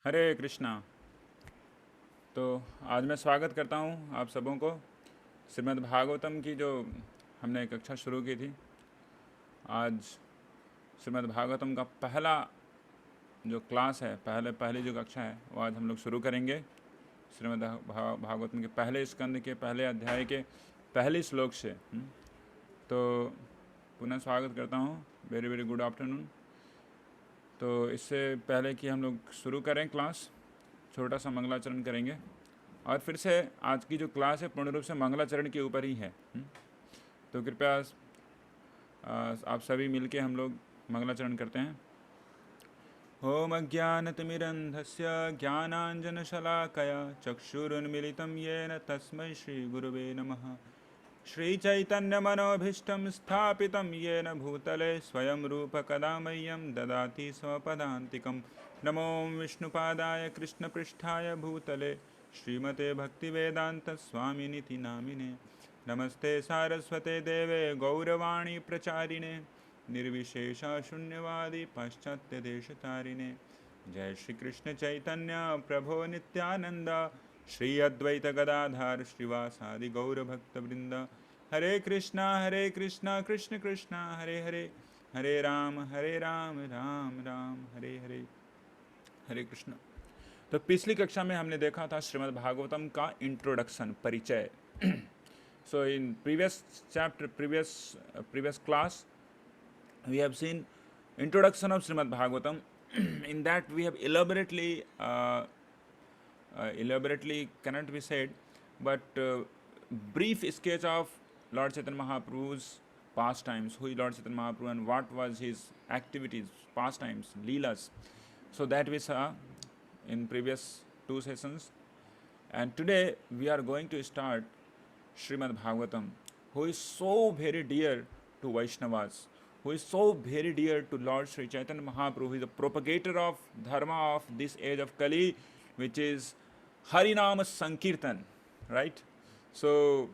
हरे कृष्णा। तो आज मैं स्वागत करता हूँ आप सबों को श्रीमद् भागवतम की जो हमने कक्षा शुरू की थी। आज श्रीमद् भागवतम का पहला जो क्लास है, पहली जो कक्षा है, वो आज हम लोग शुरू करेंगे। श्रीमद् भागवतम के पहले स्कंद के पहले अध्याय के पहले श्लोक से। तो पुनः स्वागत करता हूँ। Very very good afternoon. तो इससे पहले कि हम लोग शुरू करें क्लास, छोटा सा मंगलाचरण करेंगे और फिर से आज की जो क्लास है पूर्ण रूप से मंगलाचरण के ऊपर ही है। तो कृपया आप सभी मिलके हम लोग मंगलाचरण करते हैं। ओम अज्ञानतिमिरन्धस्य ज्ञानाञ्जनशलाकया चक्षुरुन्मिलितं येन तस्मै श्रीगुरुवे नमः। श्रीचैतन्यमनोभीष्टं स्थापितं येन भूतले स्वयं रूपकदा मह्यं ददाति स्वपदान्तिकं। नमो विष्णुपादाय कृष्णपृष्ठाय भूतले श्रीमते भक्तिवेदान्तस्वामिनिति नामिने। नमस्ते सारस्वते देवे गौरवाणी प्रचारिणे निर्विशेषा शून्यवादी पाश्चात्यदेशतारिणे। जय श्री कृष्ण चैतन्य प्रभो नित्यानंद श्री अद्वैत गदाधर श्रीवासादि गौरभक्तवृंद। हरे कृष्णा कृष्ण कृष्णा हरे हरे, हरे राम राम राम हरे हरे। हरे कृष्ण। तो पिछली कक्षा में हमने देखा था श्रीमद् भागवतम का इंट्रोडक्शन, परिचय। So in previous chapter, previous class, we have seen introduction of Srimad Bhagavatam. In that we have elaborately cannot be said, but brief sketch of Lord Chaitanya Mahaprabhu's pastimes, who is Lord Chaitanya Mahaprabhu and what was his activities, pastimes, leelas. So that we saw in previous two sessions. And today we are going to start Srimad Bhagavatam, who is so very dear to Vaishnavas, who is so very dear to Lord Sri Chaitanya Mahaprabhu, who is the propagator of dharma of this age of Kali, which is Harinama Sankirtan, right? So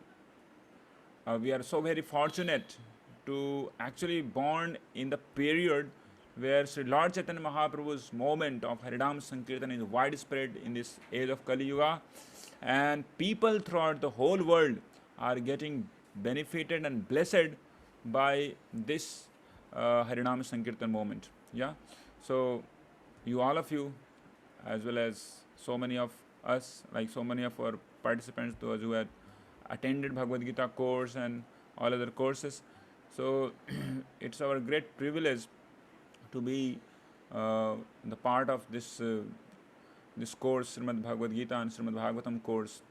we are so very fortunate to actually born in the period where Sri Lord Chaitanya Mahaprabhu's moment of Harinam Sankirtan is widespread in this age of Kali Yuga, and people throughout the whole world are getting benefited and blessed by this Harinam Sankirtan moment. Yeah. So you, all of you, as well as so many of us, like so many of our participants, those who had attended Bhagavad Gita course and all other courses. So it's our great privilege to be the part of this course, Srimad Bhagavad Gita and Srimad Bhagavatam course,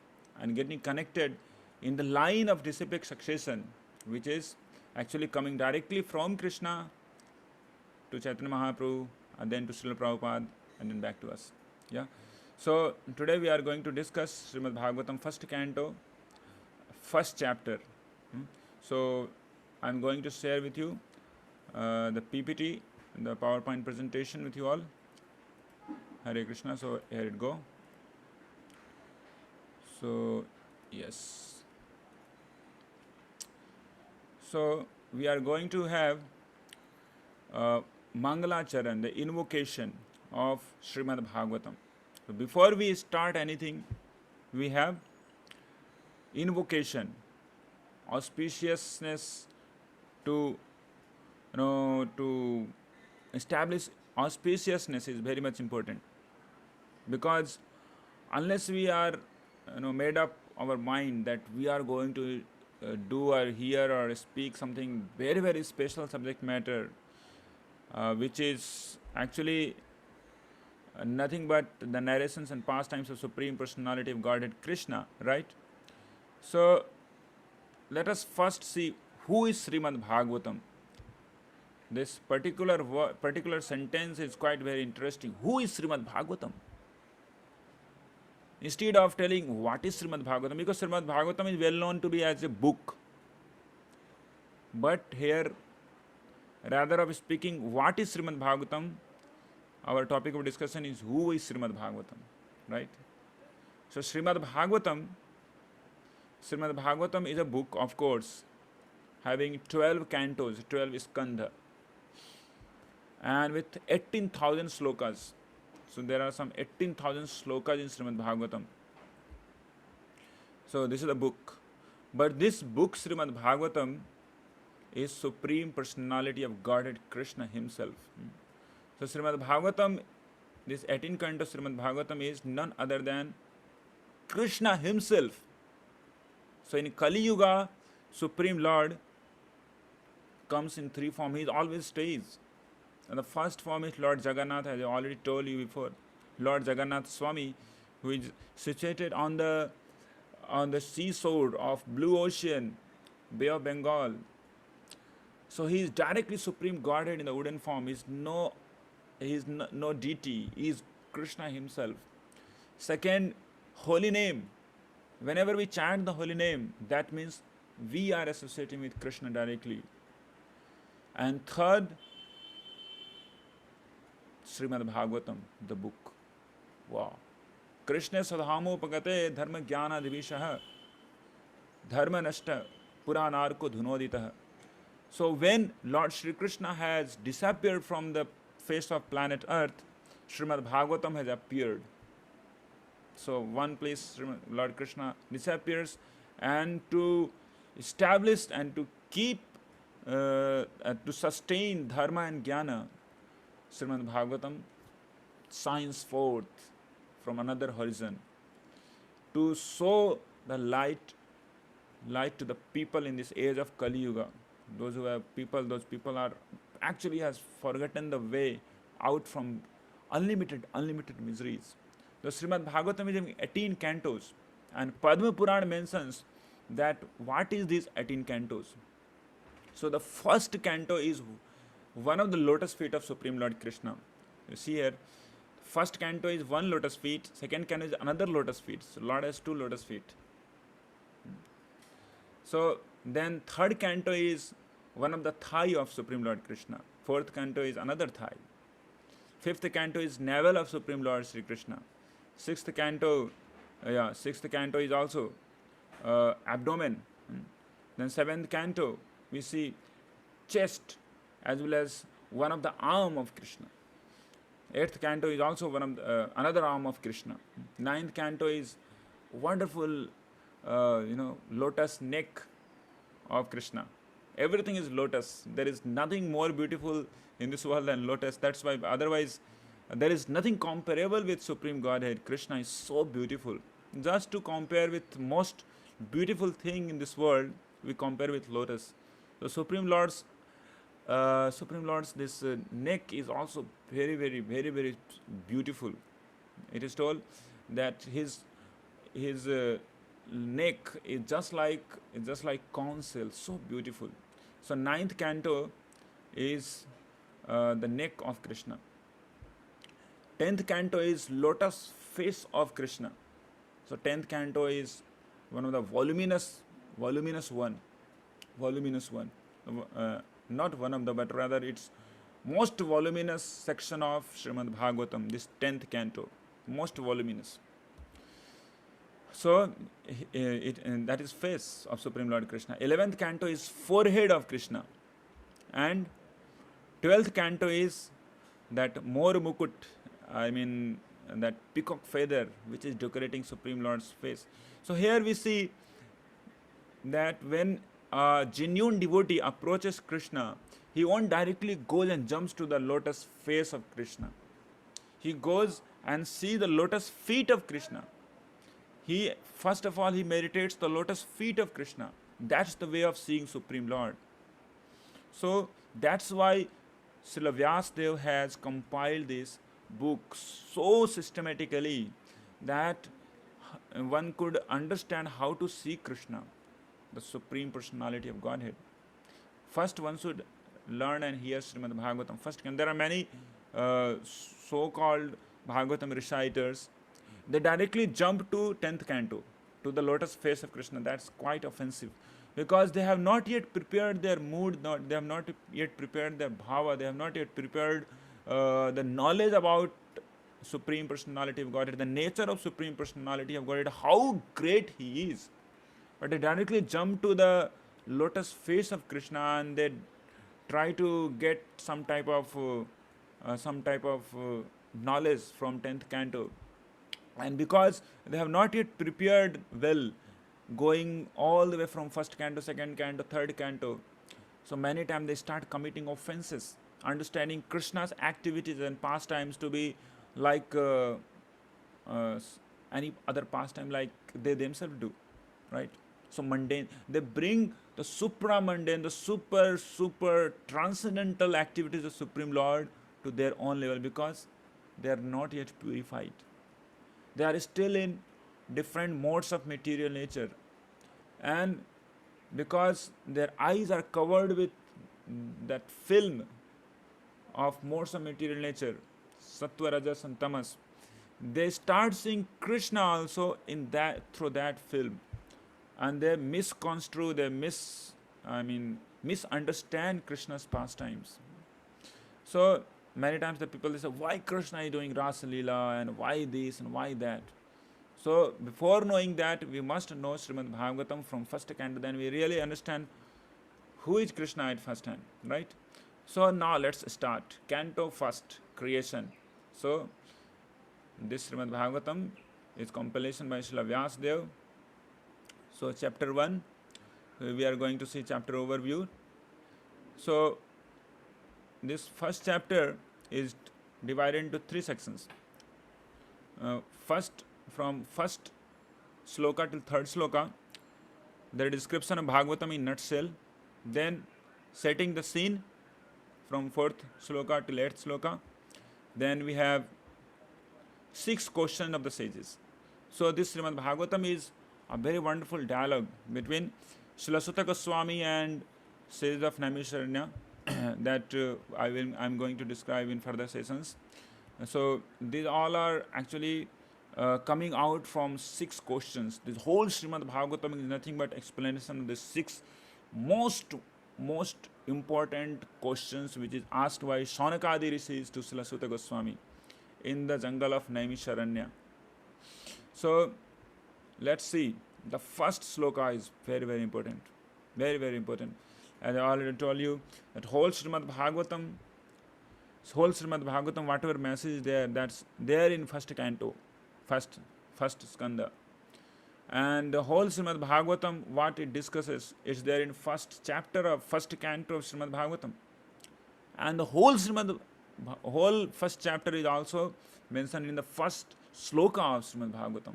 and getting connected in the line of disciplic succession, which is actually coming directly from Krishna to Chaitanya Mahaprabhu, and then to Srila Prabhupada, and then back to us. Yeah. So today we are going to discuss Srimad Bhagavatam first canto, first chapter. So I'm going to share with you the PPT, the PowerPoint presentation with you all. Hare Krishna. So here it go. So yes. So we are going to have Mangala Charan, the invocation of Srimad Bhagavatam. So before we start anything, we have invocation, auspiciousness, to to establish auspiciousness is very much important, because unless we are made up our mind that we are going to do or hear or speak something very very special subject matter, which is actually nothing but the narrations and pastimes of Supreme Personality of Godhead Krishna, right? So let us first see who is Srimad Bhagavatam. This particular sentence is quite very interesting. Who is Srimad Bhagavatam? Instead of telling what is Srimad Bhagavatam, because Srimad Bhagavatam is well known to be as a book. But here, rather of speaking what is Srimad Bhagavatam, our topic of discussion is who is Srimad Bhagavatam, right? So Srimad Bhagavatam is a book, of course, having 12 cantos, 12 skandha, and with 18,000 slokas. So there are some 18,000 slokas in Srimad Bhagavatam. So this is the book. But this book, Srimad Bhagavatam, is Supreme Personality of Godhead Krishna himself. So Srimad Bhagavatam, this 18 canto Srimad Bhagavatam is none other than Krishna himself. So in Kali Yuga, Supreme Lord comes in three forms. He always stays. And the first form is Lord Jagannath, as I already told you before. Lord Jagannath Swami, who is situated on the seashore of Blue Ocean, Bay of Bengal. So he is directly Supreme Godhead in the wooden form. He is no deity. He is Krishna himself. Second, holy name. Whenever we chant the holy name, that means we are associating with Krishna directly. And third, Srimad Bhagavatam, the book. Wow. Krishna sadhamopagate dharma jnana divishaha dharma nashta puranarko dhunoditaha. So when Lord Shri Krishna has disappeared from the face of planet Earth, Srimad Bhagavatam has appeared. So one place Lord Krishna disappears, and to establish and to keep, to sustain dharma and jnana, Srimad Bhagavatam shines forth from another horizon to show the light to the people in this age of Kali Yuga. Those people are actually has forgotten the way out from unlimited miseries. The Srimad Bhagavatam is in 18 cantos, and Padma Purana mentions that what is these 18 cantos. So the first canto is one of the lotus feet of Supreme Lord Krishna. You see here, first canto is one lotus feet, second canto is another lotus feet. So Lord has two lotus feet. So then third canto is one of the thigh of Supreme Lord Krishna. Fourth canto is another thigh. Fifth canto is navel of Supreme Lord Sri Krishna. Sixth canto is also abdomen. Then seventh canto, we see chest as well as one of the arm of Krishna. Eighth canto is also one of the, another arm of Krishna. Ninth canto is wonderful, lotus neck of Krishna. Everything is lotus. There is nothing more beautiful in this world than lotus. That's why otherwise there is nothing comparable with Supreme Godhead. Krishna is so beautiful. Just to compare with most beautiful thing in this world, we compare with lotus. So Supreme Lord's this neck is also very, very, very, very beautiful. It is told that his neck is just like conch shell, so beautiful. So ninth canto is the neck of Krishna. 10th canto is lotus face of Krishna. So 10th canto is one of the voluminous one. Not one of the, but rather it's most voluminous section of Srimad Bhagavatam, this 10th canto, most voluminous. So that is face of Supreme Lord Krishna. 11th canto is forehead of Krishna, and 12th canto is that Mor Mukut, that peacock feather which is decorating Supreme Lord's face. So here we see that when a genuine devotee approaches Krishna, he won't directly go and jumps to the lotus face of Krishna. He goes and see the lotus feet of Krishna. He first of all he meditates the lotus feet of Krishna. That's the way of seeing Supreme Lord. So that's why Srila Vyasadeva has compiled this book so systematically that one could understand how to see Krishna, the Supreme Personality of Godhead. First one should learn and hear Srimad Bhagavatam. And there are many so-called Bhagavatam reciters. They directly jump to 10th canto, to the lotus face of Krishna. That's quite offensive, because they have not yet prepared their mood, they have not yet prepared their bhava, they have not yet prepared the knowledge about Supreme Personality of Godhead, the nature of Supreme Personality of Godhead, how great He is. But they directly jump to the lotus face of Krishna and they try to get some type of knowledge from 10th canto. And because they have not yet prepared well, going all the way from first canto, second canto, third canto, so many times they start committing offenses, understanding Krishna's activities and pastimes to be like any other pastime like they themselves do, right? So mundane, they bring the supra mundane, the super transcendental activities of Supreme Lord to their own level because they are not yet purified. They are still in different modes of material nature, and because their eyes are covered with that film of modes of material nature, sattva, rajas, and tamas, they start seeing Krishna also in that through that film, and they misconstrue, misunderstand Krishna's pastimes. So many times the people they say, why Krishna is doing Rasa Leela and why this and why that. So before knowing that, we must know Srimad Bhagavatam from first canto. Then we really understand who is Krishna at first hand, right? So now let's start. Canto first, creation. So this Srimad Bhagavatam is compilation by Srila Vyasadeva. So chapter 1, we are going to see chapter overview. So this first chapter is divided into 3 sections. First, from first sloka till third sloka, the description of Bhagavatam in nutshell. Then setting the scene from 4th sloka till 8th sloka. Then we have 6 questions of the sages. So this Srimad Bhagavatam is a very wonderful dialogue between Srila Sutta Goswami and sages of Naimisharanya that I'm going to describe in further sessions. So these all are actually coming out from 6 questions. This whole Srimad Bhagavatam is nothing but explanation of the 6 most important questions which is asked by Shaunakadi rishis to Srila Sutta Goswami in the jungle of Naimisharanya. So let's see. The first sloka is very, very important. Very, very important. As I already told you, that whole Srimad Bhagavatam, whatever message is there, that's there in first canto, first skanda. And the whole Srimad Bhagavatam, what it discusses, is there in first chapter of first canto of Srimad Bhagavatam. And the whole first chapter is also mentioned in the first sloka of Srimad Bhagavatam.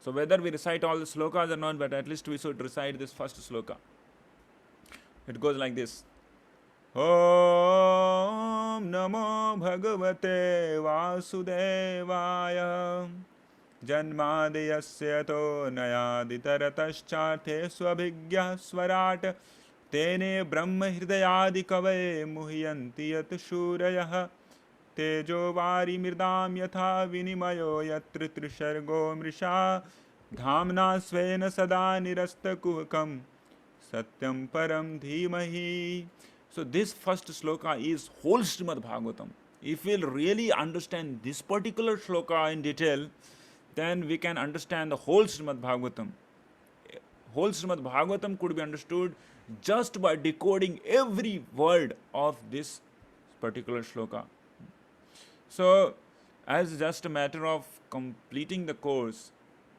So whether we recite all the slokas or not, but at least we should recite this first sloka. It goes like this. Om Namo Bhagavate Vasudevaya Janmadiyasya to nayaditarataschthe swabhigya swarat tene brahma hridayadi kave muhyanti yat shurayah tejo vari mirdam yatha vinimayo yatra trishargo mrisha dhamna svena sada nirasta kuhakam satyam param dhimahi. So this first sloka is whole Srimad Bhagavatam. If we'll really understand this particular sloka in detail, then we can understand the whole Srimad Bhagavatam. Whole Srimad Bhagavatam could be understood just by decoding every word of this particular sloka. So, as just a matter of completing the course,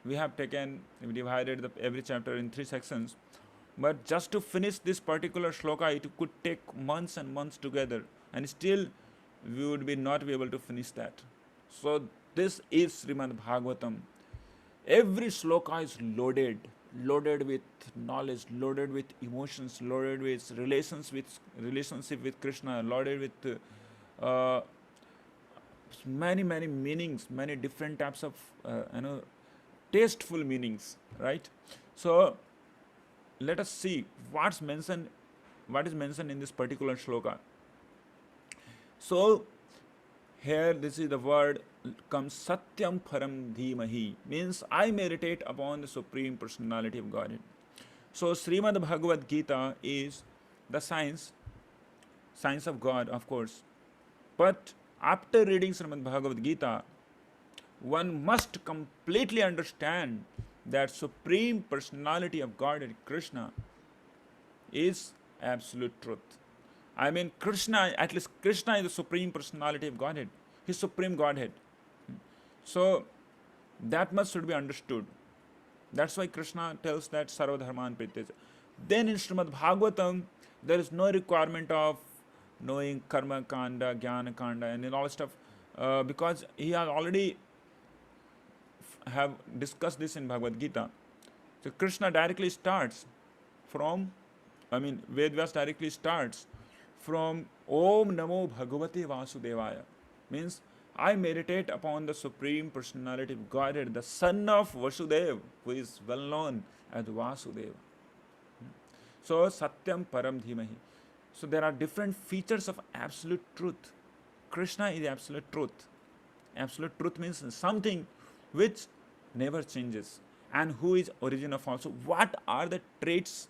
we divided every chapter in 3 sections. But just to finish this particular shloka, it could take months and months together, and still we would not be able to finish that. So this is Srimad Bhagavatam. Every shloka is loaded with knowledge, loaded with emotions, loaded with relationship with Krishna, loaded with many meanings, many different types of tasteful meanings, right? So let us see what is mentioned in this particular shloka. So here this is the word comes Satyam Param Dhimahi, means I meditate upon the Supreme Personality of Godhead. So Srimad Bhagavad Gita is the science of God, of course. But after reading Srimad Bhagavad Gita, one must completely understand that Supreme Personality of Godhead, Krishna, is absolute truth. I mean, Krishna is the Supreme Personality of Godhead. his supreme Godhead. So that much should be understood. That's why Krishna tells that Sarva Dharman Prityaja. Then in Srimad Bhagavatam, there is no requirement of knowing Karma Kanda, Jnana Kanda, and all stuff, because he has already have discussed this in Bhagavad Gita. So Krishna directly starts from, Vedvyas directly starts from Om Namo Bhagavate Vasudevaya. Means, I meditate upon the Supreme Personality of Godhead, the son of Vasudeva, who is well known as Vasudeva. So, Satyam Param Dhimahi. So, there are different features of absolute truth. Krishna is absolute truth. Absolute truth means something which never changes, and who is origin of all. So, what are the traits,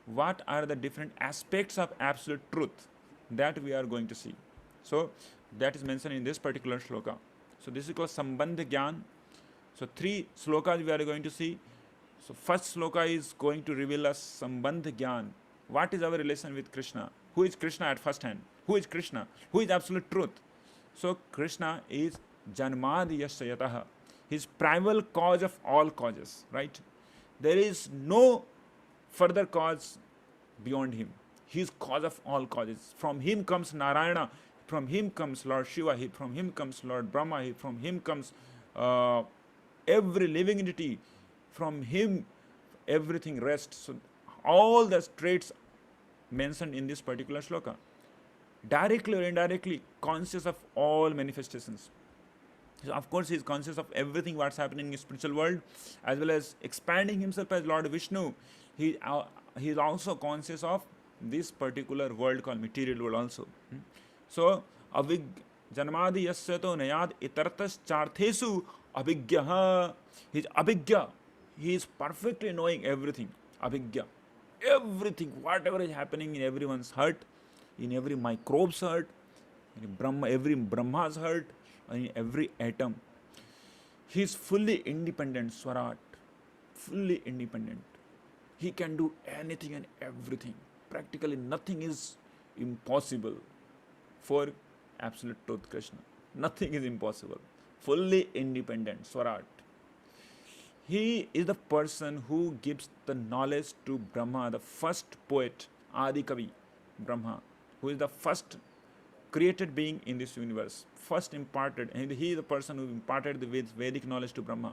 what are the different aspects of absolute truth that we are going to see? So, that is mentioned in this particular shloka. So, this is called Sambandha Gyan. So, 3 slokas we are going to see. So, first sloka is going to reveal us Sambandha Gyan. What is our relation with Krishna? Who is Krishna at first hand? Who is Krishna? Who is absolute truth? So, Krishna is Janmadi Yasayataha. He is primal cause of all causes, right? There is no further cause beyond him. He is cause of all causes. From him comes Narayana. From him comes Lord Shiva, from him comes Lord Brahma, from him comes every living entity, from him everything rests. So, all the traits mentioned in this particular shloka, directly or indirectly conscious of all manifestations. So, of course, he is conscious of everything what's happening in the spiritual world, as well as expanding himself as Lord Vishnu. He is also conscious of this particular world called material world also. So, Janmadi Yasyato Nayad Itartas Charthesu Abhigyaha. He is Abhigya. He is perfectly knowing everything. Abhigya. Everything, whatever is happening in everyone's heart, in every microbe's heart, in every Brahma's heart, and in every atom. He is fully independent, Swarat. Fully independent. He can do anything and everything. Practically nothing is impossible for absolute truth Krishna. Nothing is impossible. Fully independent, Swarat. He is the person who gives the knowledge to Brahma, the first poet, Adi Kavi, Brahma, who is the first created being in this universe, first imparted, and he is the person who imparted the Vedic knowledge to Brahma.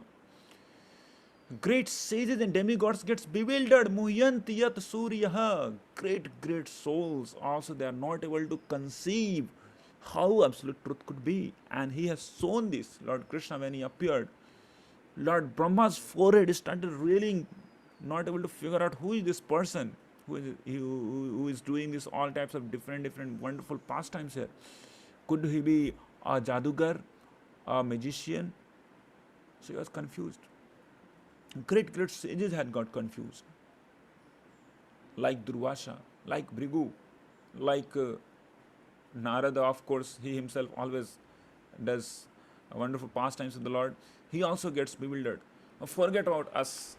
Great sages and demigods gets bewildered. Muhyanti yat suryaha. Great souls also, they are not able to conceive how absolute truth could be. And he has shown this, Lord Krishna, when he appeared. Lord Brahma's forehead started reeling, not able to figure out who is this person, who is doing this all types of different wonderful pastimes here. Could he be a jadugar, a magician? So he was confused. Great sages had got confused. Like Durvasha, like Bhrigu, like Narada, of course, he himself always does wonderful pastimes with the Lord. He also gets bewildered. Forget about us.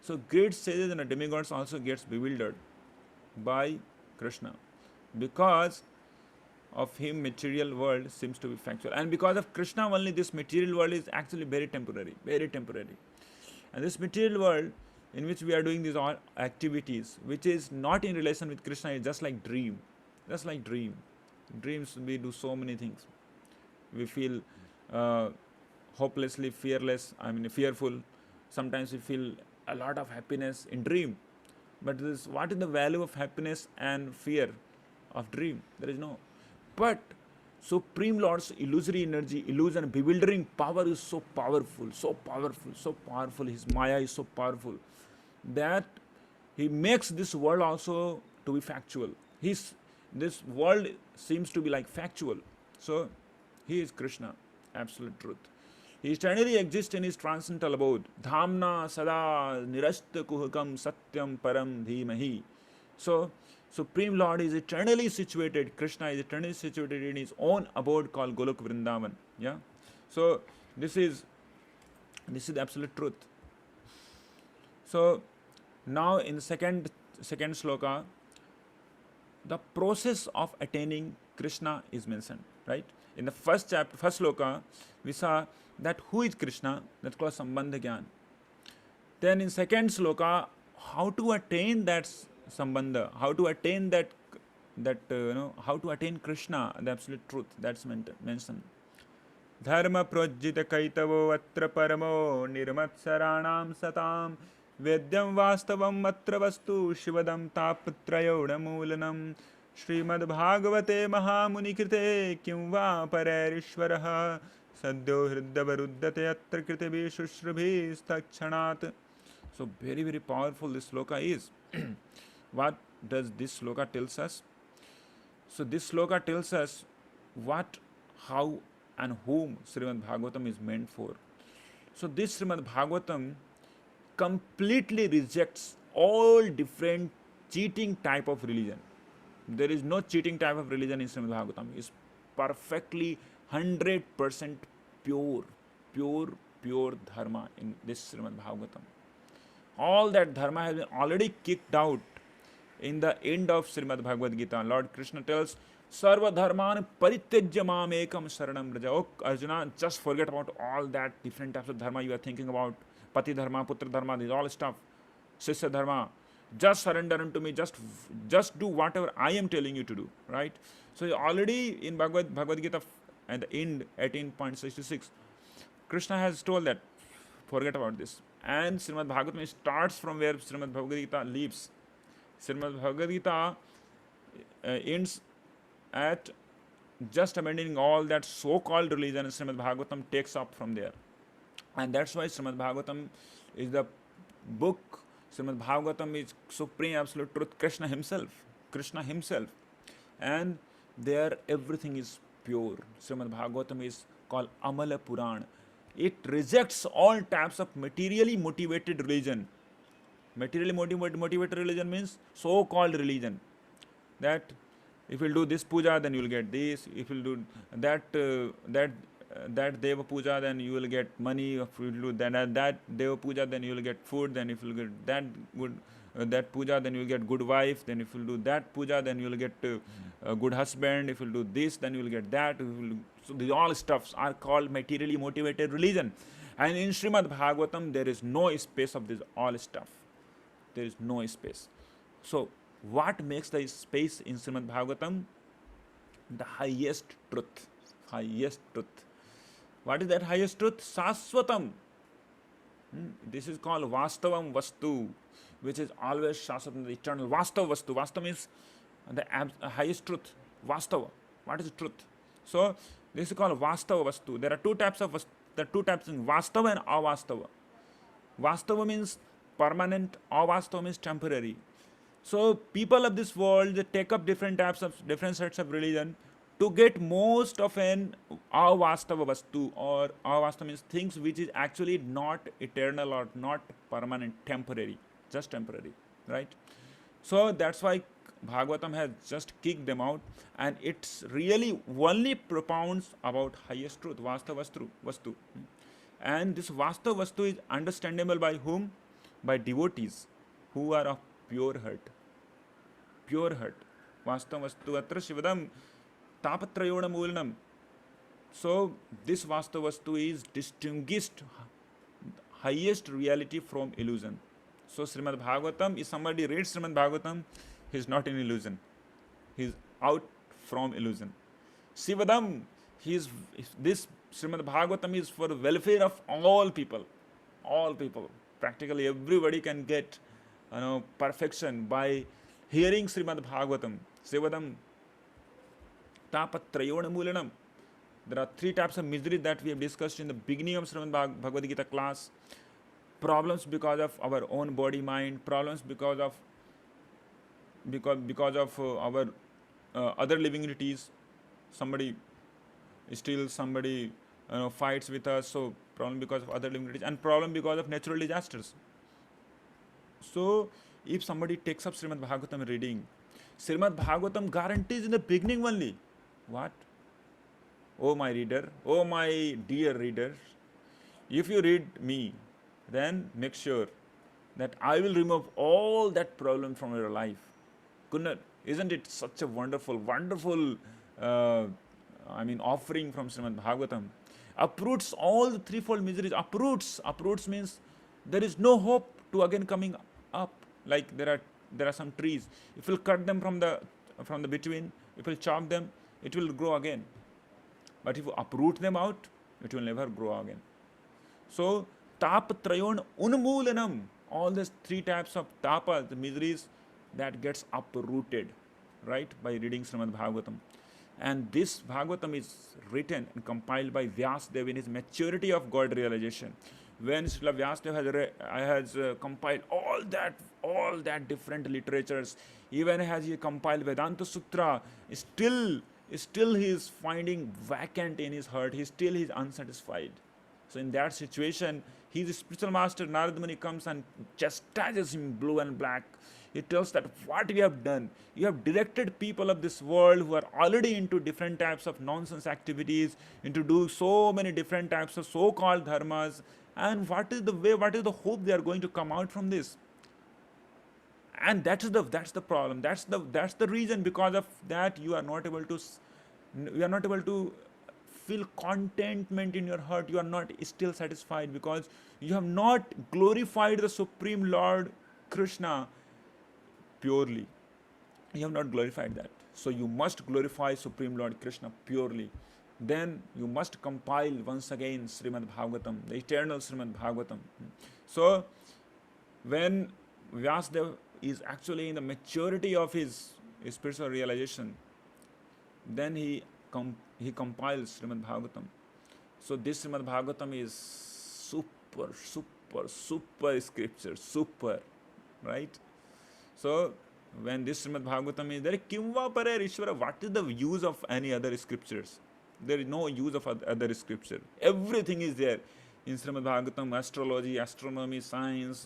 So great sages and demigods also gets bewildered by Krishna, because of him material world seems to be factual, and because of Krishna only this material world is actually very temporary. And this material world in which we are doing these all activities, which is not in relation with Krishna, is just like dream. Dreams, we do so many things. We feel hopelessly fearful. Sometimes we feel a lot of happiness in dream. But what is the value of happiness and fear of dream? There is no. But Supreme Lord's illusory energy, illusion, bewildering power is so powerful. His Maya is so powerful that he makes this world also to be factual. This world seems to be like factual. So he is Krishna, absolute truth. He eternally exists in his transcendental abode. Dhamna sada nirashta kuhakam satyam param dhimahi. So Supreme Lord is eternally situated. Krishna is eternally situated in his own abode called Golok Vrindavan. Yeah. So this is the absolute truth. So now in the second shloka, the process of attaining Krishna is mentioned, right? In the first chapter, first sloka, we saw that who is Krishna, that's called Sambandha Gyan. Then in second sloka, how to attain that Sambandha, how to attain how to attain Krishna, the absolute truth, that's mentioned. Dharma projita kaitavo atra paramo nirmatsaranam satam vedyam vastavam atra vastu shivadam tapatrayodamulanam Srimad Bhagavate Mahamunikrite Kim va parerishvaraha Sadyo hridavaruddhate atra kritibi shushrubhi stakchanat. So very, very powerful this sloka is. What does this sloka tells us? So this sloka tells us what, how and whom Srimad Bhagavatam is meant for. So this Srimad Bhagavatam completely rejects all different cheating type of religion. There is no cheating type of religion in Srimad Bhagavatam. It's perfectly 100% pure dharma in this Srimad Bhagavatam. All that dharma has been already kicked out in the end of Srimad Bhagavad Gita. Lord Krishna tells, Sarva dharman parityajya mam ekam saranam braja. Oh Arjuna, just forget about all that different types of dharma you are thinking about. Pati dharma, putra dharma, this all stuff. Sisya dharma. Just surrender unto me, just do whatever I am telling you to do, right? So already in Bhagavad Gita at the end, 18.66, Krishna has told that, forget about this. And Srimad Bhagavatam starts from where Srimad Bhagavad Gita leaves. Srimad Bhagavad Gita ends at just abandoning all that so-called religion, and Srimad Bhagavatam takes up from there. And that's why Srimad Bhagavatam is the book. Srimad Bhagavatam is supreme absolute truth, Krishna himself. And there everything is pure. Srimad Bhagavatam is called Amala Puran. It rejects all types of materially motivated religion. Materially motivated religion means so-called religion. That if you'll do this puja, then you'll get this. If you'll do that Deva Puja, then you will get money. If you do that Deva Puja, then you will get food. Then if you get that puja, then you will get good wife. Then if you do that puja, then you will get a good husband. If you do this, then you will get that. So these all stuffs are called materially motivated religion. And in Srimad Bhagavatam, there is no space of this all stuff. There is no space. So what makes the space in Srimad Bhagavatam? The highest truth. Highest truth. What is that highest truth? Saswatam. This is called Vastavam Vastu, which is always Shaswatam, the eternal. Vastav Vastu. Vastav means the highest truth. Vastava. What is truth? So this is called Vastava Vastu. There are two types of Vastava and Avastava. Vastava means permanent, Avastava means temporary. So people of this world, they take up different sets of religion to get most of an avastava vastu, or avastava means things which is actually not eternal or not permanent, temporary, just temporary, right? So that's why Bhagavatam has just kicked them out, and it's really only propounds about highest truth, vastava vastu. And this vastava vastu is understandable by whom? By devotees who are of pure heart. Pure heart. Vastava vastu atra shivadam tapatrayona mulanam. So this Vastava Vastu is distinguished highest reality from illusion. So Srimad Bhagavatam, if somebody reads Srimad Bhagavatam, he is not in illusion. He is out from illusion. Sivadam, this Srimad Bhagavatam is for the welfare of all people. All people. Practically everybody can get perfection by hearing Srimad Bhagavatam. Sivadam Tapatrayona Mulanam. There are three types of misery that we have discussed in the beginning of Srimad Bhagavad Gita class. Problems because of our own body mind, problems because of our other living entities. Somebody steals, somebody fights with us, so problem because of other living entities, and problem because of natural disasters. So if somebody takes up Srimad Bhagavatam reading, Srimad Bhagavatam guarantees in the beginning only. What? Oh my reader, oh my dear reader, if you read me, then make sure that I will remove all that problem from your life. Isn't it such a wonderful offering from Srimad Bhagavatam, uproots all the threefold miseries. Uproots means there is no hope to again coming up. Like there are some trees. If you'll cut them from the between, if you'll chop them, it will grow again. But if you uproot them out, it will never grow again. So tapatrayon unmoolanam, all these three types of tapa, the miseries, that gets uprooted, right, by reading Srimad Bhagavatam. And this Bhagavatam is written and compiled by Vyasadeva in his maturity of God realization. When Srila Vyasadeva has compiled all that different literatures, even as he compiled Vedanta Sutra, still he is finding vacant in his heart. He is unsatisfied. So in that situation, his spiritual master Narada Muni comes and chastises him blue and black. He tells that what you have done, you have directed people of this world who are already into different types of nonsense activities, into doing so many different types of so-called dharmas. And what is the hope they are going to come out from this? And that's the problem. That's the reason. Because of that, you are not able to feel contentment in your heart. You are not still satisfied because you have not glorified the Supreme Lord Krishna purely. You have not glorified that. So you must glorify Supreme Lord Krishna purely. Then you must compile once again Srimad Bhagavatam, the eternal Srimad Bhagavatam. So when Vyasadeva is actually in the maturity of his spiritual realization, then he compiles Srimad Bhagavatam. So this Srimad Bhagavatam is super scripture, super, right? So when this Srimad Bhagavatam is there, Kimva Pare Ishvara, what is the use of any other scriptures? There is no use of other scripture. Everything is there in Srimad Bhagavatam: astrology, astronomy, science,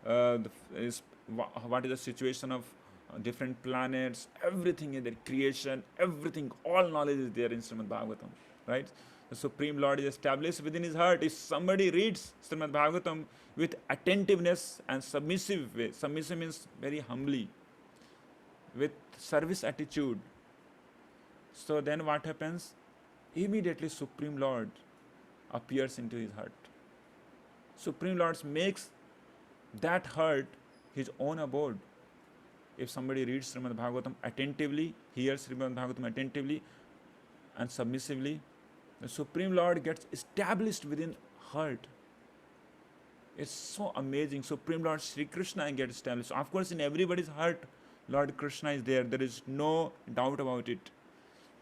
what is the situation of different planets, everything is there, creation, everything, all knowledge is there in Srimad Bhagavatam, right? The Supreme Lord is established within his heart. If somebody reads Srimad Bhagavatam with attentiveness and submissive way, submissive means very humbly, with service attitude, so then what happens? Immediately Supreme Lord appears into his heart. Supreme Lord makes that heart his own abode. If somebody reads Srimad Bhagavatam attentively, hears Srimad Bhagavatam attentively and submissively, the Supreme Lord gets established within heart. It's so amazing. Supreme Lord Sri Krishna gets established. Of course, in everybody's heart, Lord Krishna is there. There is no doubt about it.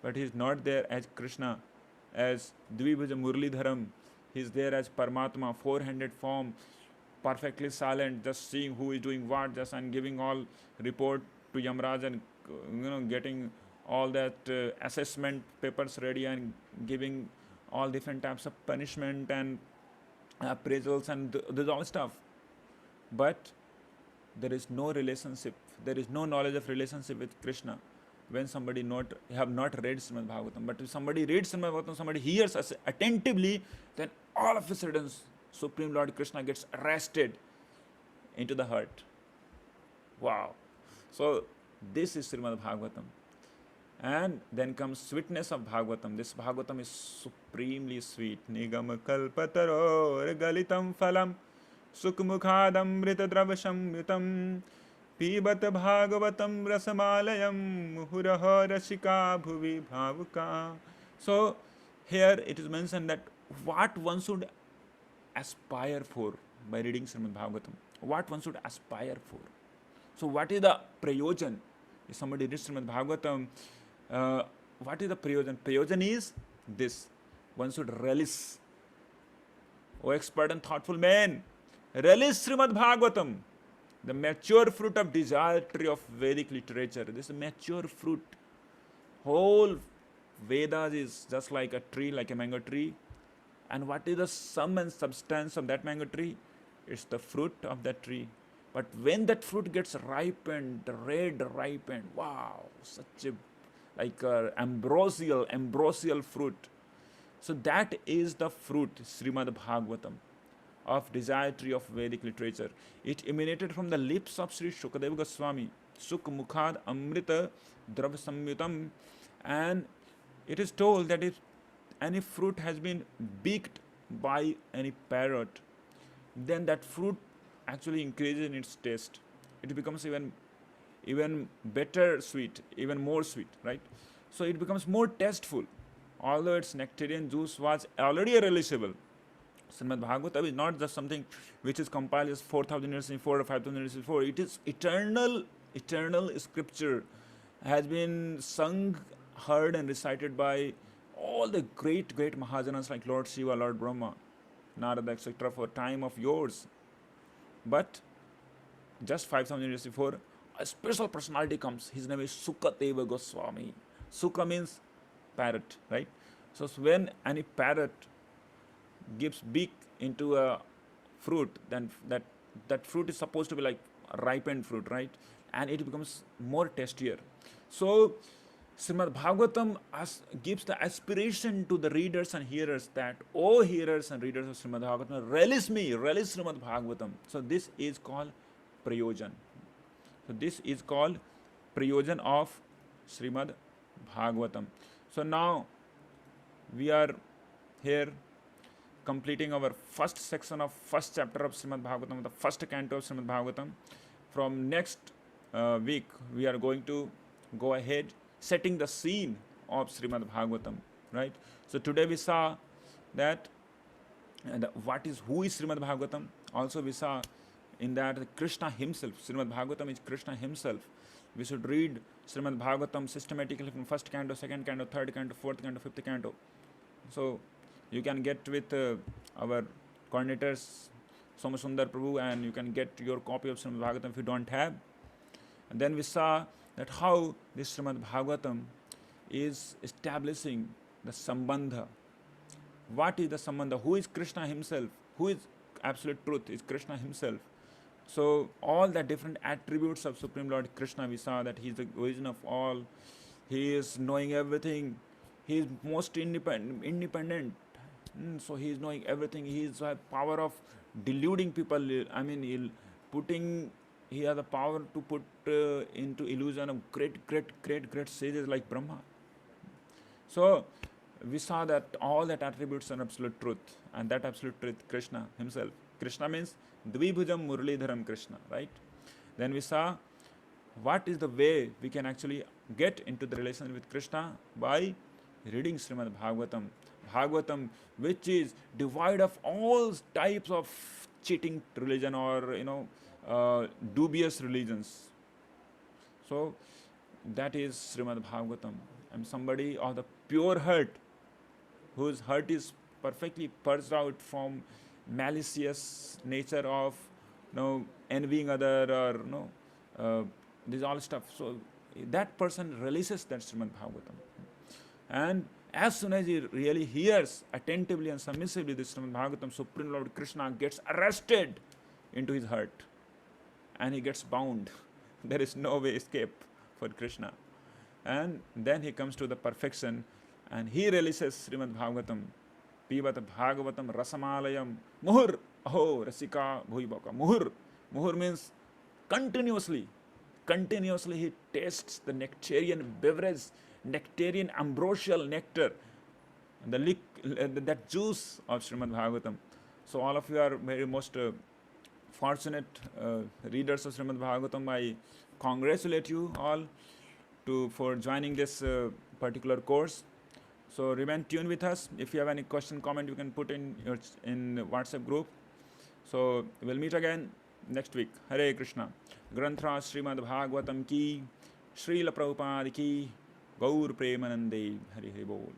But he is not there as Krishna, as Dvibhaja Murlidharam. He is there as Paramatma, four-handed form, perfectly silent, just seeing who is doing what, just and giving all report to Yamraj and getting all that assessment papers ready and giving all different types of punishment and appraisals and this all stuff. But there is no relationship. There is no knowledge of relationship with Krishna when somebody have not read Srimad Bhagavatam. But if somebody reads Srimad Bhagavatam, somebody hears us attentively, then all of a sudden Supreme Lord Krishna gets arrested into the heart. Wow. So this is Srimad Bhagavatam. And then comes sweetness of Bhagavatam. This Bhagavatam is supremely sweet. Nigam kalpataror galitam phalam sukmukhadam ritadravasham yutam pibat bhagavatam rasamalayam muhuraha rasika bhuvi bhavuka. So here it is mentioned that what one should aspire for by reading Srimad Bhagavatam. What one should aspire for. So what is the prayojan? If somebody reads Srimad Bhagavatam, what is the prayojan? Prayojan is this: one should relish. O expert and thoughtful man, relish Srimad Bhagavatam, the mature fruit of desire tree of Vedic literature. This is a mature fruit. Whole Vedas is just like a tree, like a mango tree. And what is the sum and substance of that mango tree? It's the fruit of that tree. But when that fruit gets ripened, red ripened, wow, such a ambrosial fruit. So that is the fruit, Srimad Bhagavatam, of desire tree of Vedic literature. It emanated from the lips of Sri Shukadeva Goswami, Suk Mukhad Amrita Drav Samyutam, and It is told that if any fruit has been baked by any parrot, then that fruit actually increases in its taste. It becomes even better sweet, even more sweet, right? So it becomes more tasteful, although its nectarian juice was already relishable. Srimad Bhagavatam is not just something which is compiled just 4,000 years before or 5,000 years before. It is eternal scripture, has been sung, heard, and recited by all the great Mahajanas like Lord Shiva, Lord Brahma, Narada, etc. for time of yours. But just 5,000 years before, a special personality comes. His name is Sukadeva Goswami. Sukha means parrot, right? So when any parrot gives beak into a fruit, then that fruit is supposed to be like ripened fruit, right? And it becomes more tastier. So Srimad Bhagavatam gives the aspiration to the readers and hearers that, oh hearers and readers of Srimad Bhagavatam, relish me, relish Srimad Bhagavatam. So this is called Prayojan. So this is called Prayojan of Srimad Bhagavatam. So now we are here completing our first section of first chapter of Srimad Bhagavatam, the first canto of Srimad Bhagavatam. From next week, we are going to go ahead setting the scene of Srimad Bhagavatam, right? So today we saw that who is Srimad Bhagavatam. Also we saw in that Krishna himself, Srimad Bhagavatam is Krishna himself. We should read Srimad Bhagavatam systematically from first canto, second canto, third canto, fourth canto, fifth canto. So you can get with our coordinators Somasundar Prabhu, and you can get your copy of Srimad Bhagavatam if you don't have. And then we saw that how this Srimad Bhagavatam is establishing the Sambandha. What is the Sambandha? Who is Krishna himself? Who is absolute truth? Is Krishna himself. So all the different attributes of Supreme Lord Krishna, we saw that he is the origin of all. He is knowing everything. He is most independent. So he is knowing everything. He has a power of deluding people. I mean, he has the power to put into illusion of great sages like Brahma. So we saw that all that attributes are absolute truth, and that absolute truth, Krishna himself. Krishna means Dvibhujam Muralidharam Krishna, right? Then we saw what is the way we can actually get into the relation with Krishna by reading Srimad Bhagavatam. Bhagavatam, which is devoid of all types of cheating religion or dubious religions. So that is Srimad Bhagavatam. I'm somebody of the pure heart, whose heart is perfectly purged out from malicious nature of envying other or this all stuff. So that person releases that Srimad Bhagavatam. And as soon as he really hears attentively and submissively this Srimad Bhagavatam, Supreme Lord Krishna gets arrested into his heart and he gets bound. There is no way escape for Krishna. And then he comes to the perfection and he releases Srimad Bhagavatam. Pivat Bhagavatam Rasamalayam Muhur Aho Rasika Bhuibaka. Muhur means continuously he tastes the nectarian beverage, nectarian ambrosial nectar, that juice of Srimad Bhagavatam. So all of you are very most fortunate readers of Srimad Bhagavatam. I congratulate you all for joining this particular course. So remain tuned with us. If you have any question, comment, you can put in WhatsApp group. So we'll meet again next week. Hare Krishna. Granthra Srimad Bhagavatam ki, Srila Prabhupada ki, Gaur Premanande. Hari Hari Bol.